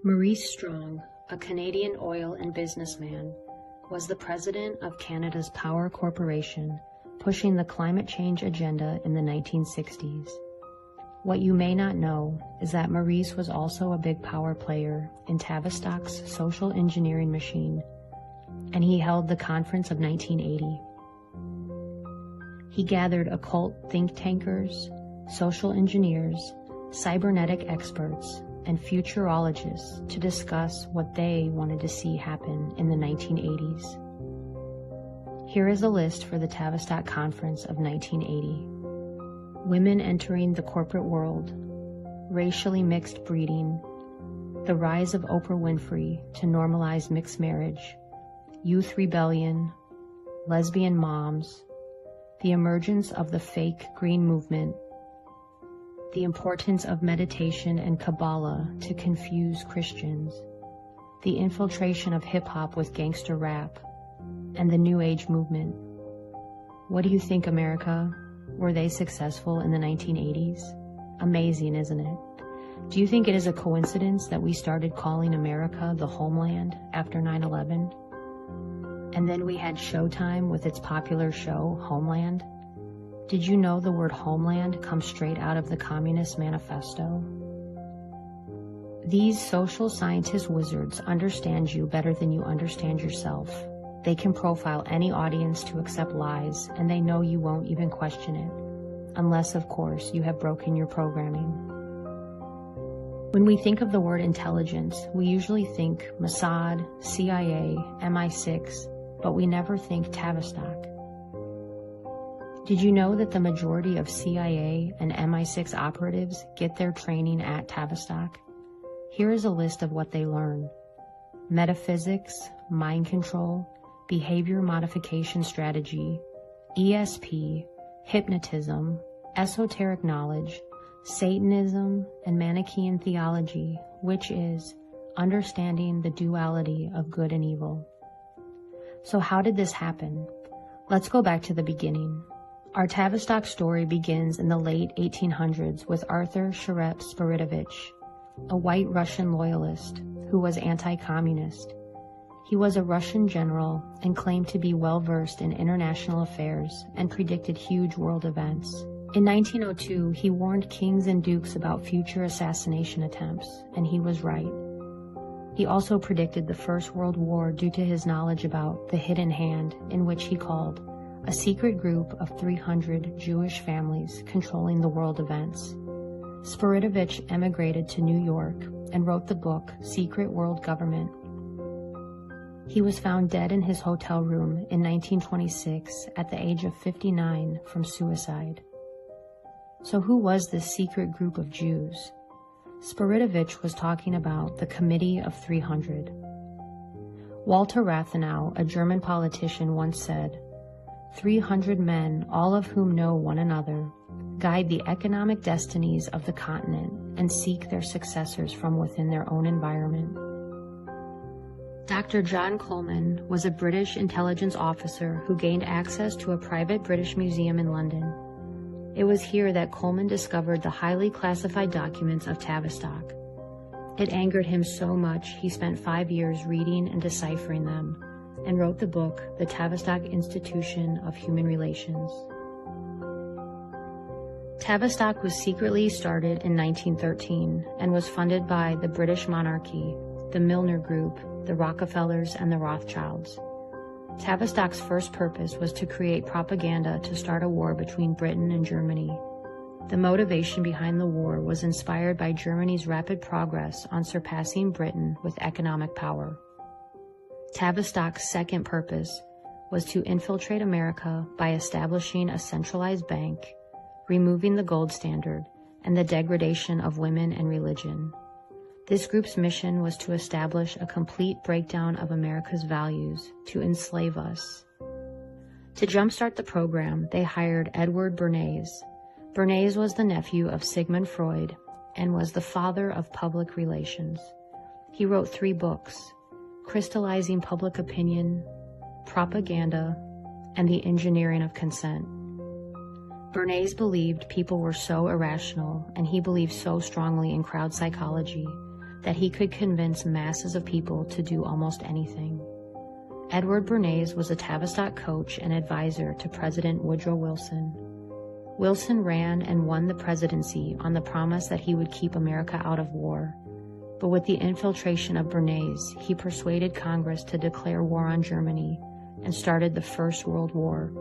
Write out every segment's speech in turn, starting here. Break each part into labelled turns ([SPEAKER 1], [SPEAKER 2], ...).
[SPEAKER 1] Maurice Strong, a Canadian oil and businessman, was the president of Canada's Power Corporation, pushing the climate change agenda in the 1960s. What you may not know is that Maurice was also a big power player in Tavistock's social engineering machine, and he held the Conference of 1980. He gathered occult think tankers, social engineers, cybernetic experts, and futurologists to discuss what they wanted to see happen in the 1980s. Here is a list for the Tavistock Conference of 1980. Women entering the corporate world, racially mixed breeding, the rise of Oprah Winfrey to normalize mixed marriage, youth rebellion, lesbian moms, the emergence of the fake green movement, the importance of meditation and Kabbalah to confuse Christians, the infiltration of hip-hop with gangster rap, and the New Age movement. What do you think, America? Were they successful in the 1980s? Amazing, isn't it? Do you think it is a coincidence that we started calling America the homeland after 9/11? And then we had Showtime with its popular show, Homeland? Did you know the word homeland comes straight out of the Communist Manifesto? These social scientist wizards understand you better than you understand yourself. They can profile any audience to accept lies, and they know you won't even question it, unless, of course, you have broken your programming. When we think of the word intelligence, we usually think Mossad, CIA, MI6, but we never think Tavistock. Did you know that the majority of CIA and MI6 operatives get their training at Tavistock? Here is a list of what they learn: metaphysics, mind control, behavior modification strategy, ESP, hypnotism, esoteric knowledge, Satanism, and Manichaean theology, which is understanding the duality of good and evil. So how did this happen? Let's go back to the beginning. Our Tavistock story begins in the late 1800s with Arthur Sharep Spiridovich, a white Russian loyalist who was anti-communist. He was a Russian general and claimed to be well-versed in international affairs and predicted huge world events. In 1902, he warned kings and dukes about future assassination attempts, and he was right. He also predicted the First World War due to his knowledge about the hidden hand, in which he called a secret group of 300 Jewish families controlling the world events. Spiridovich emigrated to New York and wrote the book Secret World Government. He was found dead in his hotel room in 1926 at the age of 59 from suicide. So who was this secret group of Jews? Spiridovich was talking about the Committee of 300. Walter Rathenau, a German politician, once said, 300 men, all of whom know one another, guide the economic destinies of the continent and seek their successors from within their own environment. Dr. John Coleman was a British intelligence officer who gained access to a private British museum in London. It was here that Coleman discovered the highly classified documents of Tavistock. It angered him so much he spent 5 years reading and deciphering them, and wrote the book, The Tavistock Institution of Human Relations. Tavistock was secretly started in 1913 and was funded by the British monarchy, the Milner Group, the Rockefellers, and the Rothschilds. Tavistock's first purpose was to create propaganda to start a war between Britain and Germany. The motivation behind the war was inspired by Germany's rapid progress on surpassing Britain with economic power. Tavistock's second purpose was to infiltrate America by establishing a centralized bank, removing the gold standard, and the degradation of women and religion. This group's mission was to establish a complete breakdown of America's values to enslave us. To jumpstart the program, they hired Edward Bernays. Bernays was the nephew of Sigmund Freud and was the father of public relations. He wrote 3 books, Crystallizing Public Opinion, Propaganda, and The Engineering of Consent. Bernays believed people were so irrational, and he believed so strongly in crowd psychology, that he could convince masses of people to do almost anything. Edward Bernays was a Tavistock coach and advisor to President Woodrow Wilson. Wilson ran and won the presidency on the promise that he would keep America out of war. But with the infiltration of Bernays, he persuaded Congress to declare war on Germany and started the First World War.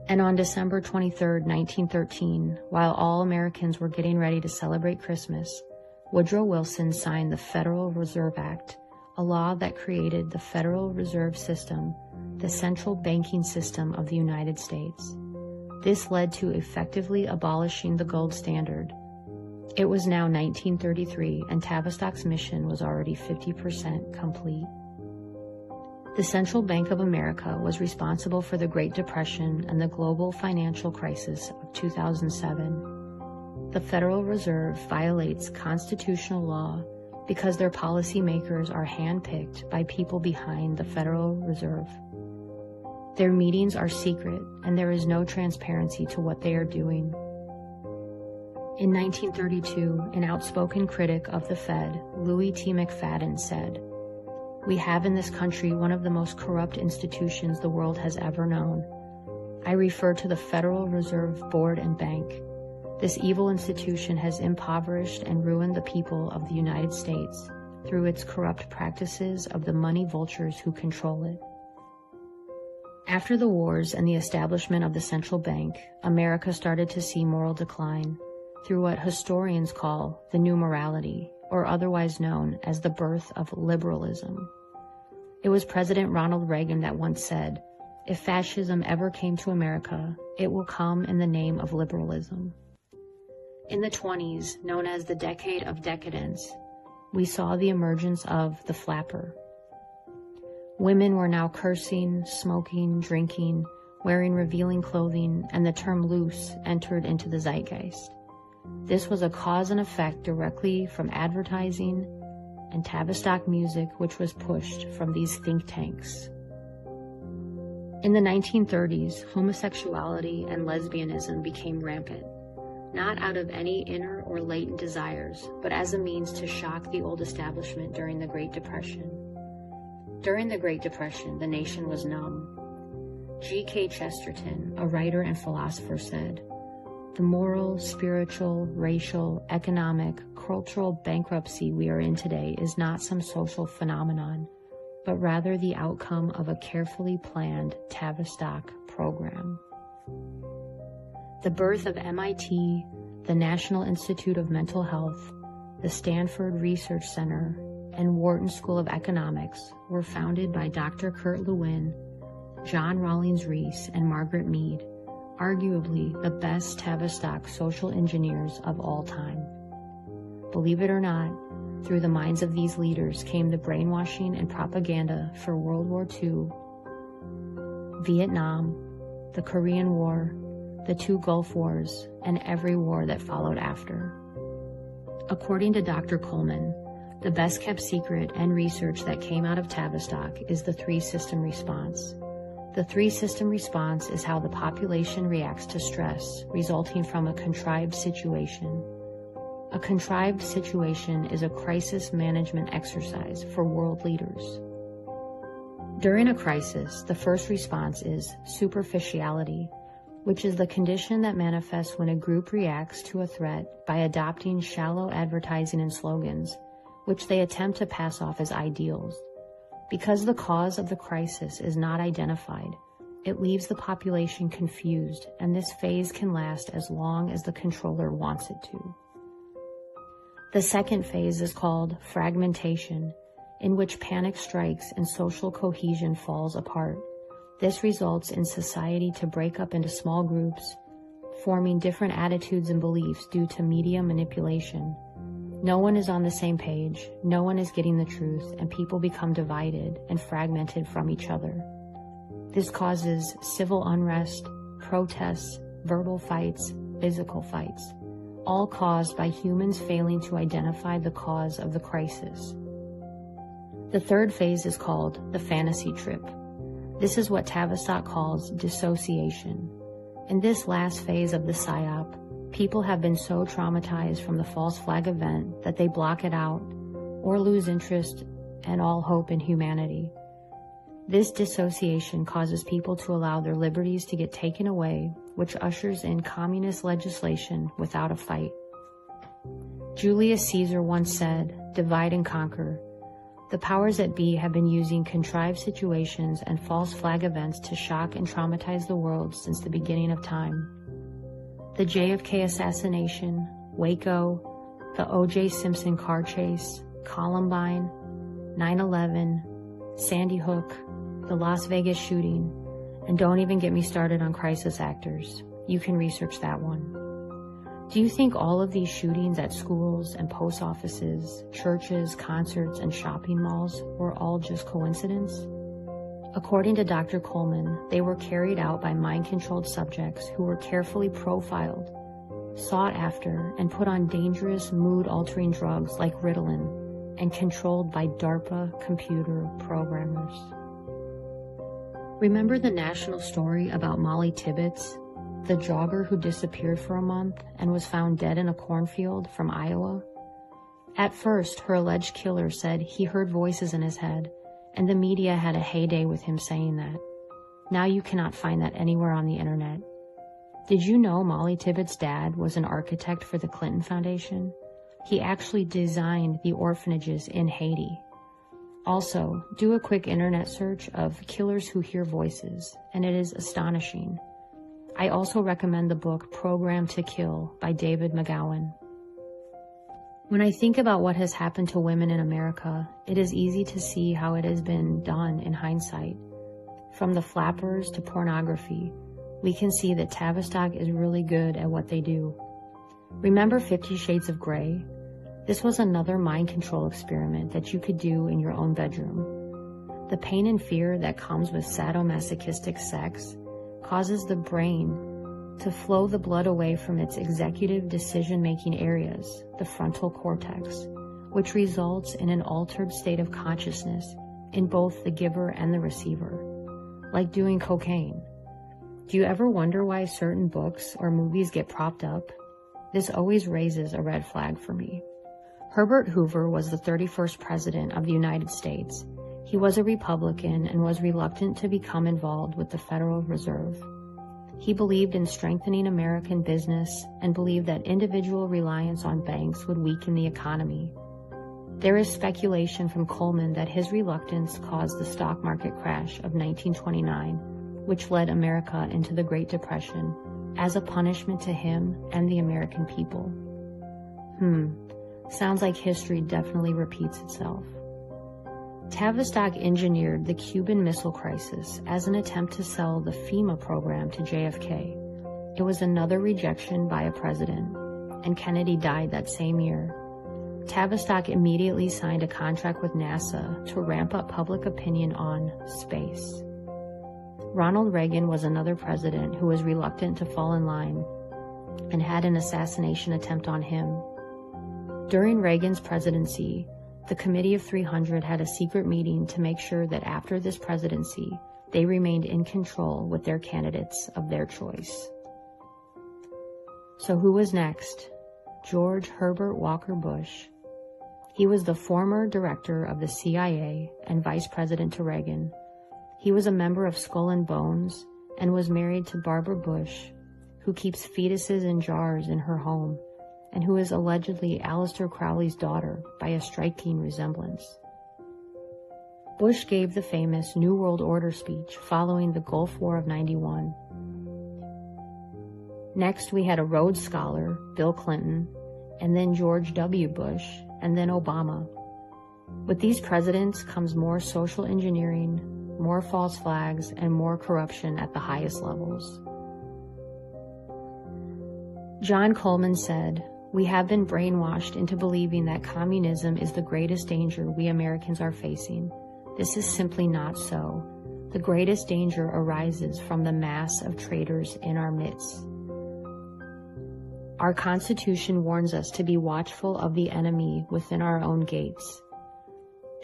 [SPEAKER 1] And on December 23, 1913, while all Americans were getting ready to celebrate Christmas, Woodrow Wilson signed the Federal Reserve Act, a law that created the Federal Reserve System, the central banking system of the United States. This led to effectively abolishing the gold standard. It was now 1933, and Tavistock's mission was already 50% complete. The Central Bank of America was responsible for the Great Depression and the global financial crisis of 2007. The Federal Reserve violates constitutional law because their policymakers are handpicked by people behind the Federal Reserve. Their meetings are secret, and there is no transparency to what they are doing. In 1932, an outspoken critic of the Fed, Louis T. McFadden, said, "We have in this country one of the most corrupt institutions the world has ever known. I refer to the Federal Reserve Board and Bank. This evil institution has impoverished and ruined the people of the United States through its corrupt practices of the money vultures who control it." After the wars and the establishment of the central bank, America started to see moral decline through what historians call the New Morality, or otherwise known as the birth of liberalism. It was President Ronald Reagan that once said, "If fascism ever came to America, it will come in the name of liberalism." In the 20s, known as the Decade of Decadence, we saw the emergence of the flapper. Women were now cursing, smoking, drinking, wearing revealing clothing, and the term loose entered into the zeitgeist. This was a cause and effect directly from advertising and Tavistock music, which was pushed from these think tanks. In the 1930s, homosexuality and lesbianism became rampant, not out of any inner or latent desires, but as a means to shock the old establishment during the Great Depression. During the Great Depression, the nation was numb. G.K. Chesterton, a writer and philosopher, said, "The moral, spiritual, racial, economic, cultural bankruptcy we are in today is not some social phenomenon, but rather the outcome of a carefully planned Tavistock program." The birth of MIT, the National Institute of Mental Health, the Stanford Research Center, and Wharton School of Economics were founded by Dr. Kurt Lewin, John Rawlings Rees, and Margaret Mead, arguably the best Tavistock social engineers of all time. Believe it or not, through the minds of these leaders came the brainwashing and propaganda for World War II, Vietnam, the Korean War, the 2 Gulf Wars, and every war that followed after. According to Dr. Coleman, the best kept secret and research that came out of Tavistock is the 3-system response. The 3-system response is how the population reacts to stress resulting from a contrived situation. A contrived situation is a crisis management exercise for world leaders. During a crisis, the first response is superficiality, which is the condition that manifests when a group reacts to a threat by adopting shallow advertising and slogans, which they attempt to pass off as ideals. Because the cause of the crisis is not identified, it leaves the population confused, and this phase can last as long as the controller wants it to. The second phase is called fragmentation, in which panic strikes and social cohesion falls apart. This results in society to break up into small groups, forming different attitudes and beliefs due to media manipulation. No one is on the same page, no one is getting the truth, and people become divided and fragmented from each other. This causes civil unrest, protests, verbal fights, physical fights, all caused by humans failing to identify the cause of the crisis. The third phase is called the fantasy trip. This is what Tavistock calls dissociation. In this last phase of the PSYOP, People have been so traumatized from the false flag event that they block it out or lose interest and all hope in humanity. This dissociation causes people to allow their liberties to get taken away, which ushers in communist legislation without a fight. Julius Caesar once said, "Divide and conquer." The powers that be have been using contrived situations and false flag events to shock and traumatize the world since the beginning of time. The JFK assassination, Waco, the O.J. Simpson car chase, Columbine, 9/11, Sandy Hook, the Las Vegas shooting, and don't even get me started on crisis actors. You can research that one. Do you think all of these shootings at schools and post offices, churches, concerts, and shopping malls were all just coincidence? According to Dr. Coleman, they were carried out by mind-controlled subjects who were carefully profiled, sought after, and put on dangerous mood-altering drugs like Ritalin, and controlled by DARPA computer programmers. Remember the national story about Molly Tibbetts, the jogger who disappeared for a month and was found dead in a cornfield from Iowa? At first, her alleged killer said he heard voices in his head, and the media had a heyday with him saying that. Now you cannot find that anywhere on the internet. Did you know Molly Tibbetts' dad was an architect for the Clinton Foundation? He actually designed the orphanages in Haiti. Also, do a quick internet search of killers who hear voices, and it is astonishing. I also recommend the book Programmed to Kill by David McGowan. When I think about what has happened to women in America, it is easy to see how it has been done in hindsight. From the flappers to pornography, we can see that Tavistock is really good at what they do. Remember 50 Shades of Grey? This was another mind control experiment that you could do in your own bedroom. The pain and fear that comes with sadomasochistic sex causes the brain to flow the blood away from its executive decision-making areas, the frontal cortex, which results in an altered state of consciousness in both the giver and the receiver, like doing cocaine. Do you ever wonder why certain books or movies get propped up? This always raises a red flag for me. Herbert Hoover was the 31st president of the United States. He was a Republican and was reluctant to become involved with the Federal Reserve. He believed in strengthening American business and believed that individual reliance on banks would weaken the economy. There is speculation from Coleman that his reluctance caused the stock market crash of 1929, which led America into the Great Depression, as a punishment to him and the American people. Sounds like history definitely repeats itself. Tavistock engineered the Cuban Missile Crisis as an attempt to sell the FEMA program to JFK. It was another rejection by a president, and Kennedy died that same year. Tavistock immediately signed a contract with NASA to ramp up public opinion on space. Ronald Reagan was another president who was reluctant to fall in line and had an assassination attempt on him. During Reagan's presidency, the Committee of 300 had a secret meeting to make sure that after this presidency, they remained in control with their candidates of their choice. So who was next? George Herbert Walker Bush. He was the former director of the CIA and vice president to Reagan. He was a member of Skull and Bones and was married to Barbara Bush, who keeps fetuses in jars in her home, and who is allegedly Aleister Crowley's daughter by a striking resemblance. Bush gave the famous New World Order speech following the Gulf War of '91. Next, we had a Rhodes Scholar, Bill Clinton, and then George W. Bush, and then Obama. With these presidents comes more social engineering, more false flags, and more corruption at the highest levels. John Coleman said, "We have been brainwashed into believing that communism is the greatest danger we Americans are facing. This is simply not so. The greatest danger arises from the mass of traitors in our midst. Our Constitution warns us to be watchful of the enemy within our own gates.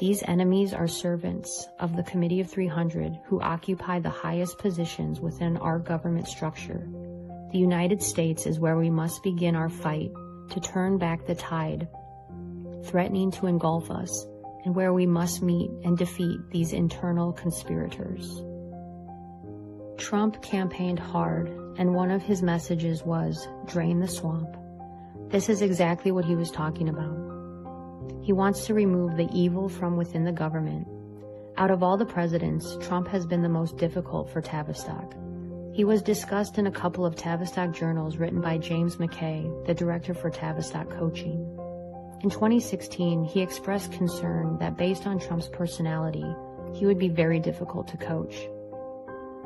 [SPEAKER 1] These enemies are servants of the Committee of 300 who occupy the highest positions within our government structure. The United States is where we must begin our fight to turn back the tide threatening to engulf us, and where we must meet and defeat these internal conspirators. Trump campaigned hard, and one of his messages was, "Drain the swamp." This is exactly what he was talking about. He wants to remove the evil from within the government. Out of all the presidents, Trump has been the most difficult for Tavistock. He was discussed in a couple of Tavistock journals written by James McKay, the director for Tavistock Coaching. In 2016, he expressed concern that based on Trump's personality, he would be very difficult to coach.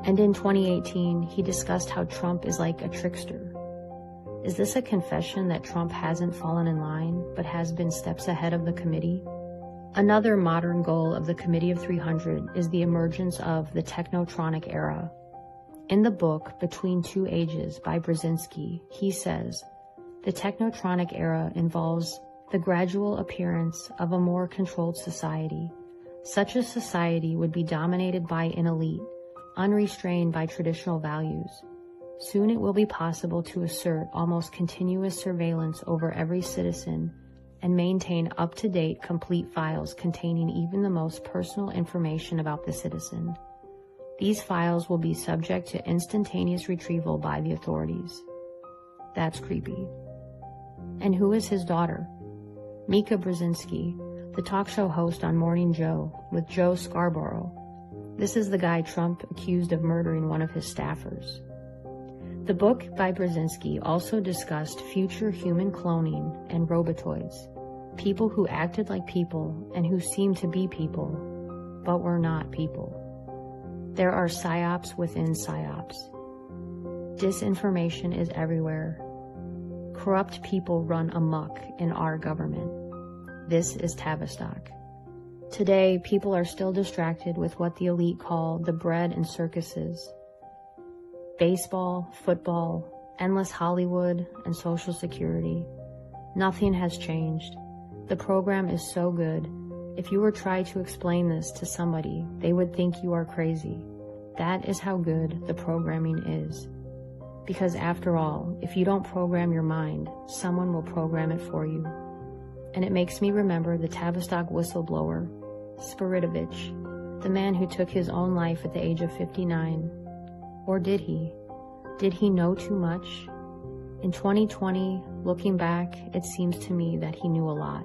[SPEAKER 1] And in 2018, he discussed how Trump is like a trickster. Is this a confession that Trump hasn't fallen in line, but has been steps ahead of the committee? Another modern goal of the Committee of 300 is the emergence of the technotronic era. In the book, Between Two Ages by Brzezinski, he says, the technotronic era involves the gradual appearance of a more controlled society. Such a society would be dominated by an elite, unrestrained by traditional values. Soon it will be possible to assert almost continuous surveillance over every citizen and maintain up-to-date complete files containing even the most personal information about the citizen. These files will be subject to instantaneous retrieval by the authorities. That's creepy. And who is his daughter? Mika Brzezinski, the talk show host on Morning Joe with Joe Scarborough. This is the guy Trump accused of murdering one of his staffers. The book by Brzezinski also discussed future human cloning and robotoids, people who acted like people and who seemed to be people, but were not people. There are psyops within psyops. Disinformation is everywhere. Corrupt people run amok in our government. This is Tavistock. Today, people are still distracted with what the elite call the bread and circuses. Baseball, football, endless Hollywood, and Social Security. Nothing has changed. The program is so good. If you were trying to explain this to somebody, they would think you are crazy. That is how good the programming is. Because after all, if you don't program your mind, someone will program it for you. And it makes me remember the Tavistock whistleblower, Spiritovich, the man who took his own life at the age of 59. Or did he? Did he know too much? In 2020, looking back, it seems to me that he knew a lot.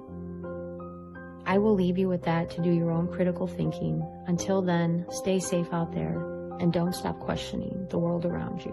[SPEAKER 1] I will leave you with that to do your own critical thinking. Until then, stay safe out there and don't stop questioning the world around you.